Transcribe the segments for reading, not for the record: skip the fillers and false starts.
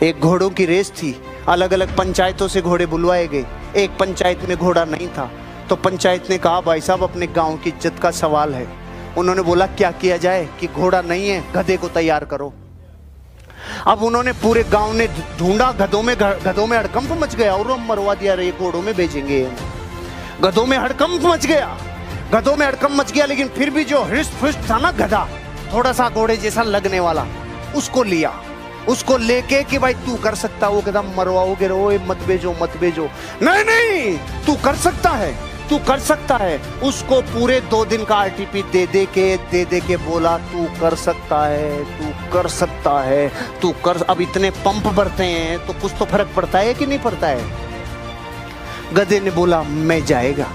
एक घोड़ों की रेस थी, अलग अलग पंचायतों से घोड़े बुलवाए गए। एक पंचायत में घोड़ा नहीं था तो पंचायत ने कहा भाई साहब अपने गांव की इज्जत का सवाल है। उन्होंने बोला क्या किया जाए कि घोड़ा नहीं है, गधे को तैयार करो। अब उन्होंने पूरे गांव ने ढूंढा, गधों में हड़कंप मच गया और मरवा दिया, रे घोड़ों में भेजेंगे। गधों में हड़कंप मच गया, लेकिन फिर भी जो हृष्ट पुष्ट था ना गधा, थोड़ा सा घोड़े जैसा लगने वाला, उसको लिया, उसको लेके कि भाई तू कर सकता। वो गधा मरवाओगे, रोए मत भेजो। नहीं तू कर सकता है। उसको पूरे 2 दिन का आरटीपी दे के बोला तू कर सकता है। अब इतने पंप भरते हैं तो कुछ तो फर्क पड़ता है कि नहीं पड़ता है। गधे ने बोला मैं जाएगा,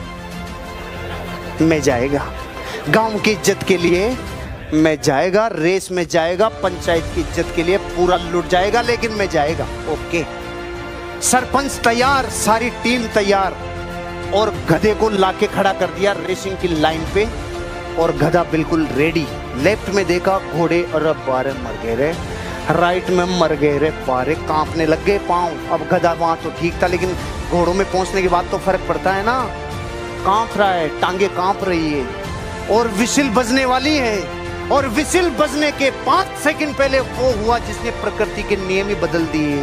गांव की इज्जत के लिए मैं जाएगा, रेस में जाएगा, पंचायत की इज्जत के लिए पूरा लुट जाएगा, लेकिन मैं जाएगा। ओके, सरपंच तैयार, सारी टीम तैयार, और गधे को लाके खड़ा कर दिया रेसिंग की लाइन पे, और गधा बिल्कुल रेडी। लेफ्ट में देखा घोड़े, अरे बारे मर गए रे, राइट में मर गए रे, बारे कांपने लग गए पाँव। अब गधा वहां तो ठीक था, लेकिन घोड़ों में पहुंचने के बाद तो फर्क पड़ता है ना, कांप रहा है, टांगे कांप रही है, और विसिल बजने वाली है। और विसिल बजने के 5 सेकंड पहले वो हुआ जिसने प्रकृति के नियम ही बदल दिए।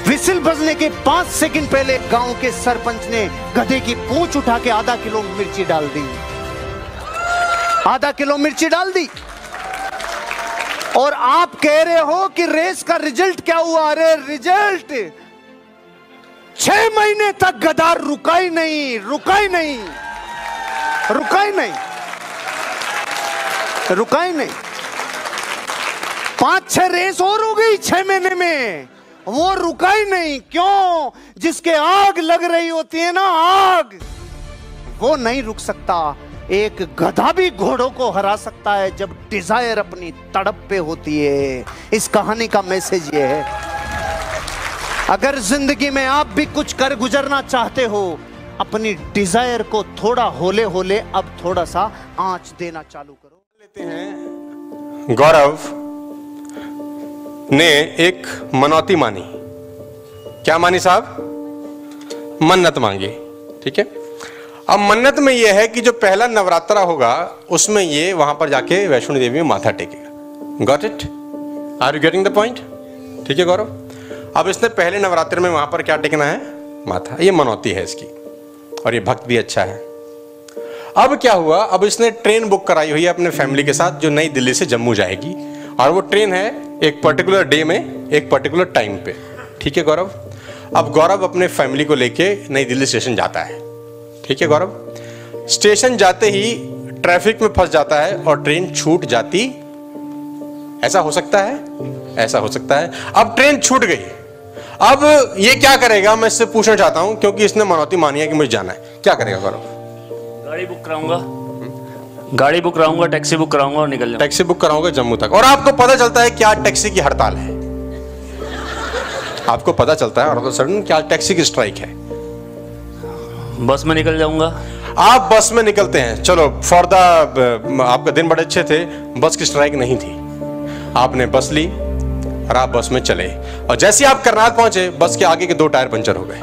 विसिल बजने के 5 सेकंड पहले गांव के सरपंच ने गधे की पूंछ उठा के आधा किलो मिर्ची डाल दी। और आप कह रहे हो कि रेस का रिजल्ट क्या हुआ? अरे रिजल्ट 6 महीने तक गधा रुका ही नहीं। 5-6 रेस और हो गई 6 महीने में, वो रुका ही नहीं। क्यों? जिसके आग लग रही होती है ना, आग, वो नहीं रुक सकता। एक गधा भी घोड़ों को हरा सकता है जब डिजायर अपनी तड़प पे होती है। इस कहानी का मैसेज ये है, अगर जिंदगी में आप भी कुछ कर गुजरना चाहते हो, अपनी डिजायर को थोड़ा होले होले अब थोड़ा सा आंच देना चालू करो। लेते हैं, गौरव ने एक मनौती मानी। क्या मानी साहब? मन्नत मांगी। ठीक है, अब मन्नत में यह है कि जो पहला नवरात्रा होगा उसमें ये वहां पर जाके वैष्णो देवी में माथा टेकेगा। Got it? Are you getting the point? ठीक है गौरव, अब इसने पहले नवरात्र में वहां पर क्या टेकना है? माथा। ये मनौती है इसकी, और ये भक्त भी अच्छा है। अब क्या हुआ, अब इसने ट्रेन बुक कराई हुई है अपने फैमिली के साथ, जो नई दिल्ली से जम्मू जाएगी, और वो ट्रेन है एक पर्टिकुलर डे में, एक पर्टिकुलर टाइम पे। ठीक है गौरव, अब गौरव अपने फैमिली को लेके नई दिल्ली स्टेशन जाता है। ठीक है गौरव, स्टेशन जाते ही ट्रैफिक में फंस जाता है और ट्रेन छूट जाती। ऐसा हो सकता है? ऐसा हो सकता है। अब ट्रेन छूट गई, अब ये क्या करेगा? मैं इससे पूछना चाहता हूं, क्योंकि इसने मनौती मानी है कि मुझे जाना है। क्या करेगा गौरव? गाड़ी बुक कराऊंगा, टैक्सी बुक कराऊंगा और निकल जाऊंगा। टैक्सी बुक कराऊंगा जम्मू तक, और आपको पता चलता है कि आज टैक्सी की हड़ताल है। आपको पता चलता है और सडन कि आज टैक्सी की स्ट्राइक है। बस में निकल जाऊंगा। आप बस में निकलते हैं। चलो फॉर द, आपका दिन बड़े अच्छे थे, बस की स्ट्राइक नहीं थी, आपने बस ली और आप बस में चले, और जैसे ही आप करनाल पहुंचे बस के आगे के 2 टायर पंचर हो गए।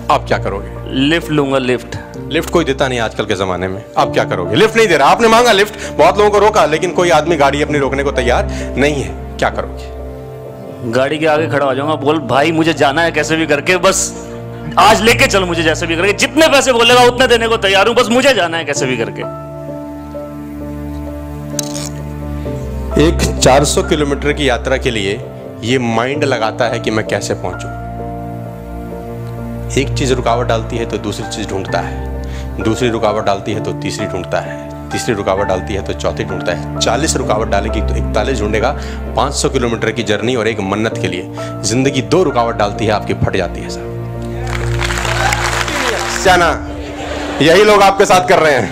आप क्या करोगे? लिफ्ट लूंगा। लिफ्ट कोई देता नहीं आजकल के जमाने में। आप क्या करोगे? लिफ्ट नहीं दे रहा, आपने मांगा लिफ्ट, बहुत लोगों को रोका, लेकिन कोई आदमी गाड़ी अपनी रोकने को तैयार नहीं है। क्या करोगे? गाड़ी के आगे खड़ा हो जाऊंगा, बोल भाई मुझे जाना है कैसे भी करके, बस आज लेके चल मुझे जैसे भी करके, जितने पैसे बोलेगा उतने देने को तैयार हूं, बस मुझे जाना है कैसे भी करके। एक 400 किलोमीटर की यात्रा के लिए ये माइंड लगाता है कि मैं कैसे पहुंचूं। एक चीज रुकावट डालती है तो दूसरी चीज ढूंढता है, दूसरी रुकावट डालती है तो तीसरी ढूंढता है, तीसरी रुकावट डालती है तो चौथी ढूंढता है, 40 रुकावट डालेगी तो 41 ढूंढेगा। 500 किलोमीटर की जर्नी और एक मन्नत के लिए जिंदगी 2 रुकावट डालती है, आपकी फट जाती है साहब। क्या ना, यही लोग आपके साथ कर रहे हैं।